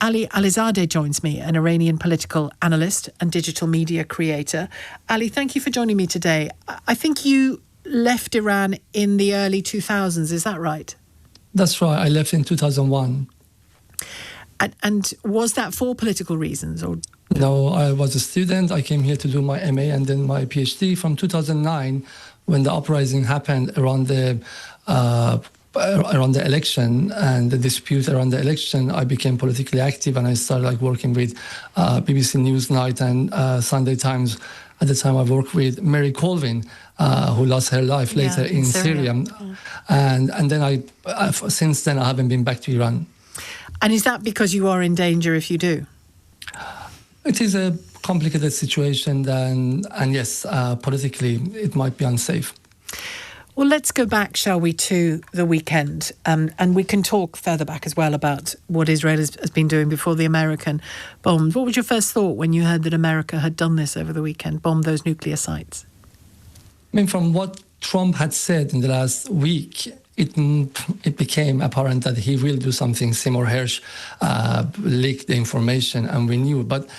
Ali Alizadeh joins me, an Iranian political analyst and digital media creator. Ali, thank you for joining me today. I think you left Iran in the early 2000s, is that right? That's right, I left in 2001. And was that for political reasons? Or No, I was a student. I came here to do my MA and then my PhD from 2009 when the uprising happened around the election and the dispute around the election. I became politically active and I started working with BBC Newsnight and Sunday Times. At the time, I worked with Mary Colvin, who lost her life later in Syria. And then since then, I haven't been back to Iran. And is that because you are in danger if you do? It is a complicated situation, and yes, politically, it might be unsafe. Well, let's go back, shall we, to the weekend, and we can talk further back as well about what Israel has been doing before the American bombs. What was your first thought when you heard that America had done this over the weekend, bombed those nuclear sites? I mean, from what Trump had said in the last week, it became apparent that he will do something. Seymour Hersh leaked the information, and we knew. But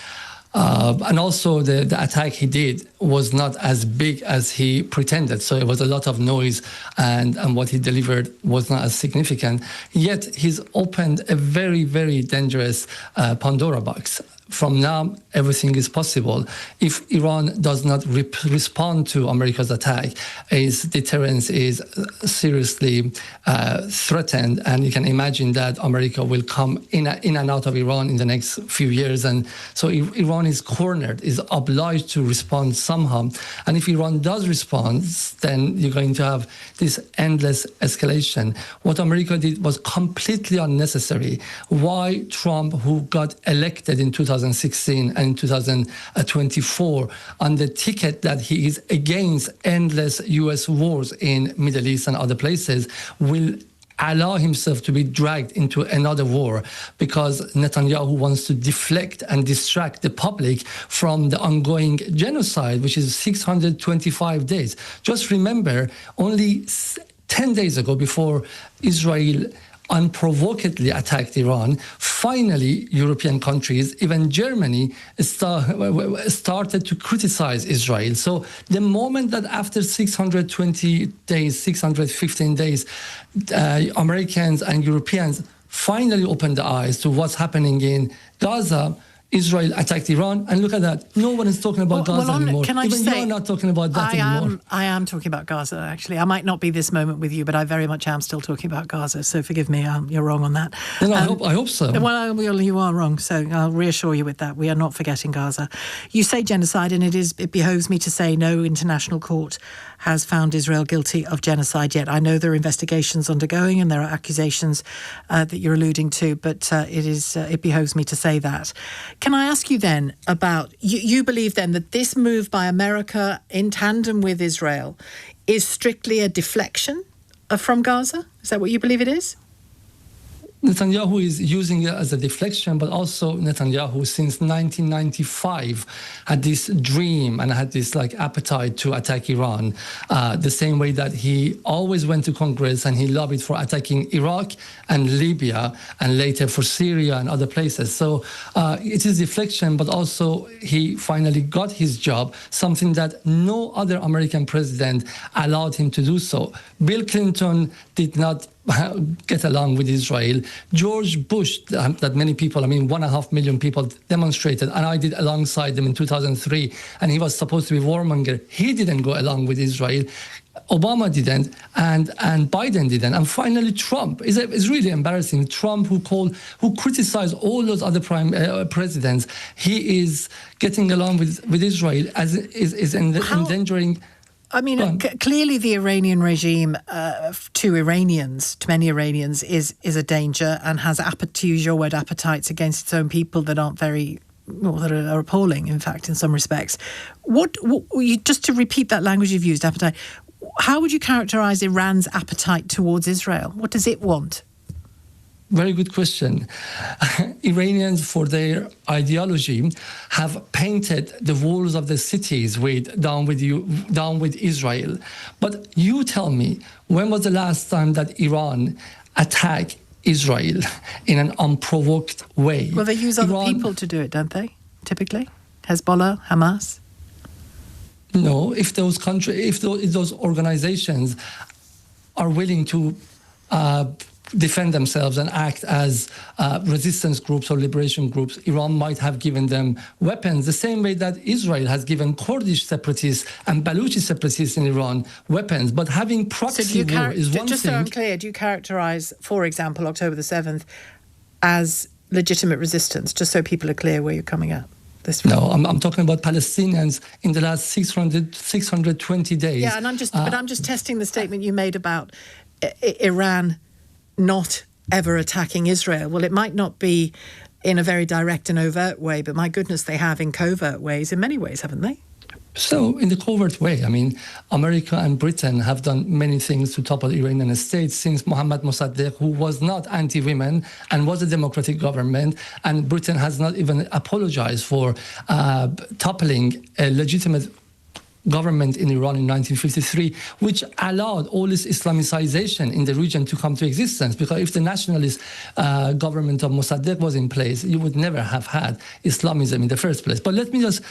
and also the attack he did was not as big as he pretended. So it was a lot of noise, and what he delivered was not as significant. Yet he's opened a very, very dangerous Pandora box. From now, everything is possible. If Iran does not respond to America's attack, its deterrence is seriously threatened. And you can imagine that America will come in and out of Iran in the next few years. And so Iran is cornered, is obliged to respond somehow. And if Iran does respond, then you're going to have this endless escalation. What America did was completely unnecessary. Why Trump, who got elected in 2016 and 2024 on the ticket that he is against endless U.S. wars in Middle East and other places, will allow himself to be dragged into another war because Netanyahu wants to deflect and distract the public from the ongoing genocide, which is 625 days. Just remember, only 10 days ago, before Israel unprovokedly attacked Iran, finally European countries, even Germany, started to criticize Israel. So the moment that after 620 days, 615 days, Americans and Europeans finally opened their eyes to what's happening in Gaza, Israel attacked Iran, and look at that. No one is talking about Gaza anymore. Can I Even say, you're not talking about that anymore. I am talking about Gaza, actually. I might not be this moment with you, but I very much am still talking about Gaza. So forgive me, you're wrong on that. No, I hope so. Well, you are wrong, so I'll reassure you with that. We are not forgetting Gaza. You say genocide, and it behoves me to say no international court has found Israel guilty of genocide yet. I know there are investigations undergoing and there are accusations that you're alluding to, but it behoves me to say that. Can I ask you then about, you believe then that this move by America in tandem with Israel is strictly a deflection from Gaza? Is that what you believe it is? Netanyahu is using it as a deflection, but also Netanyahu, since 1995, had this dream and had this appetite to attack Iran, the same way that he always went to Congress and he lobbied for attacking Iraq and Libya and later for Syria and other places. So it is deflection, but also he finally got his job, something that no other American president allowed him to do so. Bill Clinton did not get along with Israel. George Bush, that many people, 1.5 million people demonstrated, and I did alongside them in 2003, and he was supposed to be warmonger. He didn't go along with Israel. Obama didn't, and Biden didn't, and finally Trump. It's really embarrassing. Trump, who criticized all those other presidents, he is getting along with Israel as is endangering. Clearly the Iranian regime to many Iranians, is a danger and has, to use your word, appetites against its own people that aren't that are appalling, in fact, in some respects. Just to repeat that language you've used, appetite, how would you characterise Iran's appetite towards Israel? What does it want? Very good question. Iranians, for their ideology, have painted the walls of the cities down with Israel. But you tell me, when was the last time that Iran attacked Israel in an unprovoked way. Well, they use other people to do it, don't they? Typically, Hezbollah, Hamas. No, if those organizations are willing to defend themselves and act as resistance groups or liberation groups, Iran might have given them weapons, the same way that Israel has given Kurdish separatists and Baluchi separatists in Iran weapons. But having proxy war is one thing. Just so I'm clear, do you characterize, for example, October the 7th as legitimate resistance, just so people are clear where you're coming at? No, I'm talking about Palestinians in the last 620 days. Yeah, and I'm just testing the statement you made about Iran not ever attacking Israel. Well, it might not be in a very direct and overt way, but my goodness, they have in covert ways, in many ways, haven't they? So, in the covert way, I mean, America and Britain have done many things to topple the Iranian state since Mohammad Mossadegh, who was not anti-women and was a democratic government, and Britain has not even apologized for toppling a legitimate government in Iran in 1953, which allowed all this Islamicization in the region to come to existence. Because if the nationalist government of Mossadegh was in place, you would never have had Islamism in the first place. But let me just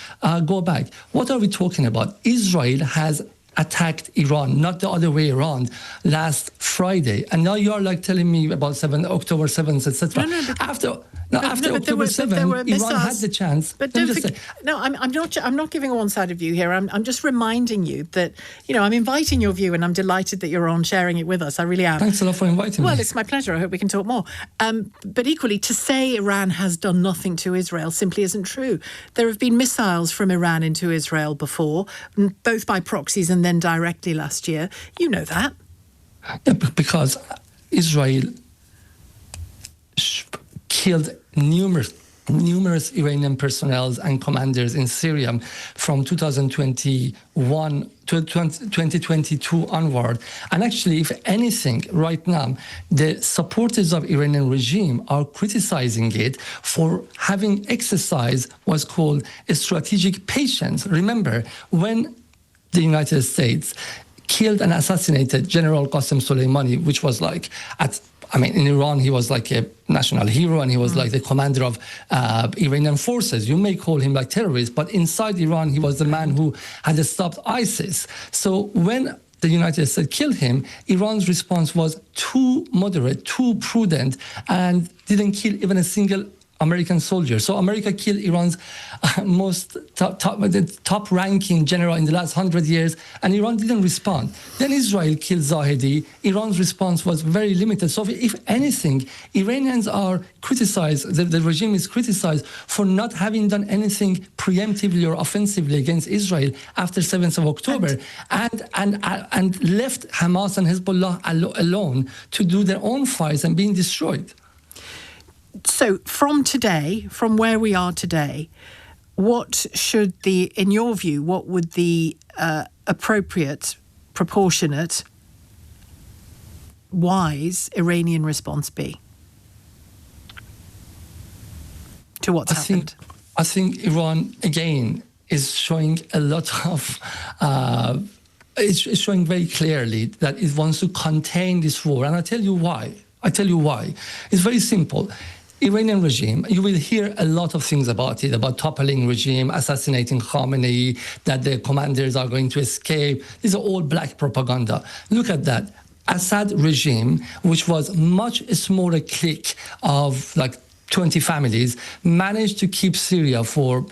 go back. What are we talking about? Israel has attacked Iran, not the other way around, last Friday. And now you are like telling me about October 7th, etc. After October 7th, Iran had the chance. But don't forget, I'm not giving a one-sided view here. I'm just reminding you that, I'm inviting your view, and I'm delighted that you're on sharing it with us. I really am. Thanks a lot for inviting me. Well, it's my pleasure. I hope we can talk more. But equally, to say Iran has done nothing to Israel simply isn't true. There have been missiles from Iran into Israel before, both by proxies and then directly last year. You know that. Yeah, because Israel killed numerous Iranian personnel and commanders in Syria from 2021 to 2022 onward. And actually, if anything, right now, the supporters of Iranian regime are criticizing it for having exercised what's called a strategic patience. Remember, when the United States killed and assassinated General Qasem Soleimani, which was in Iran, he was like a national hero, and he was like the commander of Iranian forces. You may call him like terrorist, but inside Iran, he was the man who had stopped ISIS. So when the United States killed him, Iran's response was too moderate, too prudent, and didn't kill even a single American soldier. So America killed Iran's most top-ranking general in the last 100 years, and Iran didn't respond. Then Israel killed Zahedi. Iran's response was very limited. So if anything, Iranians are criticized, the regime is criticized for not having done anything preemptively or offensively against Israel after 7th of October, and left Hamas and Hezbollah alone to do their own fights and being destroyed. So from where we are today, in your view, what would the appropriate, proportionate, wise Iranian response be to what's happened? I think Iran, again, is showing a lot of... it's showing very clearly that it wants to contain this war. And I'll tell you why. It's very simple. Iranian regime, you will hear a lot of things about it, about toppling regime, assassinating Khamenei, that the commanders are going to escape. These are all black propaganda. Look at that. Assad regime, which was much smaller clique of 20 families, managed to keep Syria for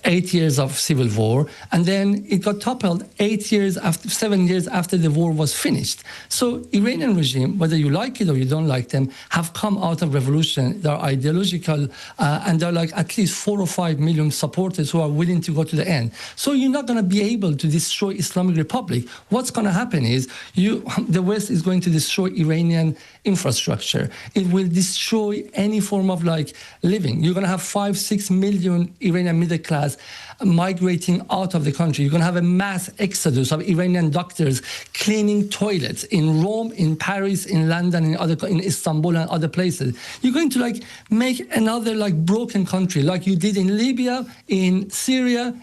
8 years of civil war, and then it got toppled 7 years after the war was finished. So Iranian regime, whether you like it or you don't like them, have come out of revolution. They're ideological, and they're at least 4 or 5 million supporters who are willing to go to the end. So you're not going to be able to destroy Islamic Republic. What's going to happen is the West is going to destroy Iranian infrastructure. It will destroy any form of living. You're going to have 5-6 million Iranian middle class migrating out of the country. You're going to have a mass exodus of Iranian doctors cleaning toilets in Rome, in Paris, in London, in Istanbul and other places. You're going to make another broken country like you did in Libya, in Syria.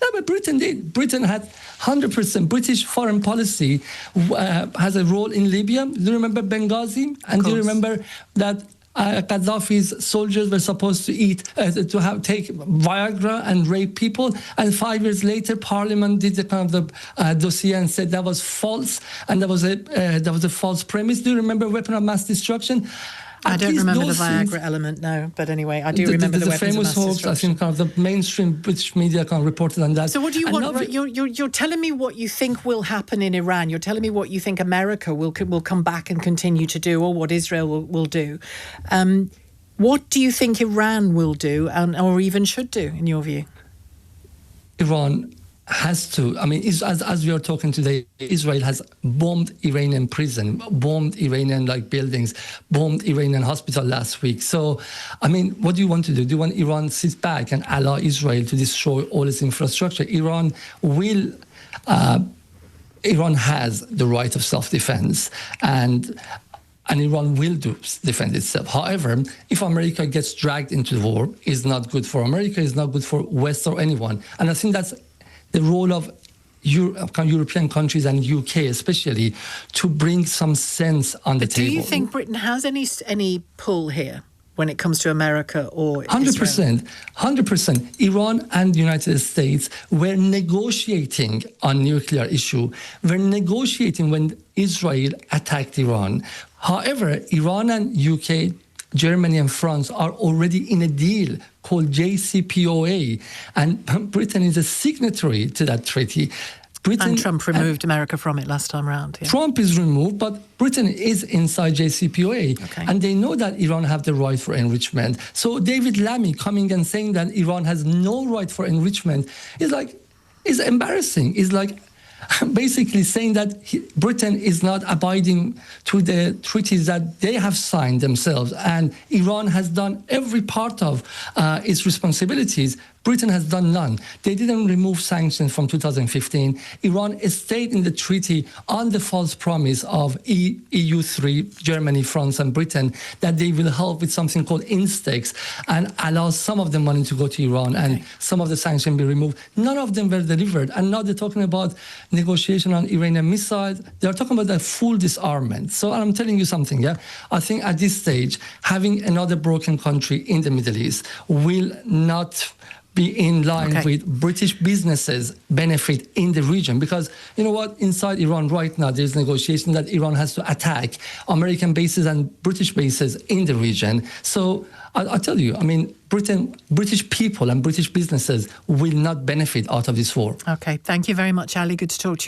No, but Britain did. Britain had 100%. British foreign policy has a role in Libya. Do you remember Benghazi? And do you remember that Gaddafi's soldiers were supposed to take Viagra and rape people, and 5 years later, Parliament did the kind of the dossier and said that was false, and that was a false premise. Do you remember weapon of mass destruction? I don't remember the Viagra element, no. But anyway, I do remember the weapons of mass destruction. Famous hoax. I think kind of the mainstream British media kind of reported on that. So what do you want? You're telling me what you think will happen in Iran. You're telling me what you think America will come back and continue to do, or what Israel will do. What do you think Iran will do, or even should do, in your view? Iran has to. I mean, as we are talking today, Israel has bombed Iranian prison, bombed Iranian buildings, bombed Iranian hospital last week. So, I mean, what do you want to do? Do you want Iran to sit back and allow Israel to destroy all its infrastructure? Iran has the right of self-defense, and Iran will defend itself. However, if America gets dragged into the war, it's not good for America, it's not good for West or anyone. And I think that's the role of European countries and UK especially, to bring some sense on the table. Do you think Britain has any pull here when it comes to America or 100%. 100%. Iran and the United States were negotiating on nuclear issue. We're negotiating when Israel attacked Iran. However, Iran and UK, Germany and France are already in a deal called JCPOA, and Britain is a signatory to that treaty. And Trump removed America from it last time around. Yeah. Trump is removed, but Britain is inside JCPOA. Okay. And they know that Iran have the right for enrichment. So David Lammy coming and saying that Iran has no right for enrichment is embarrassing. It's like basically saying that Britain is not abiding to the treaties that they have signed themselves, and Iran has done every part of its responsibilities. Britain has done none. They didn't remove sanctions from 2015. Iran stayed in the treaty on the false promise of EU3, Germany, France, and Britain, that they will help with something called INSTEX and allow some of the money to go to Iran and some of the sanctions be removed. None of them were delivered. And now they're talking about negotiation on Iranian missiles. They're talking about a full disarmament. So I'm telling you something, yeah? I think at this stage, having another broken country in the Middle East will not be in line with British businesses' benefit in the region. Because, you know what, inside Iran right now, there's negotiation that Iran has to attack American bases and British bases in the region. So I tell you, I mean, British people and British businesses will not benefit out of this war. Okay, thank you very much, Ali. Good to talk to you.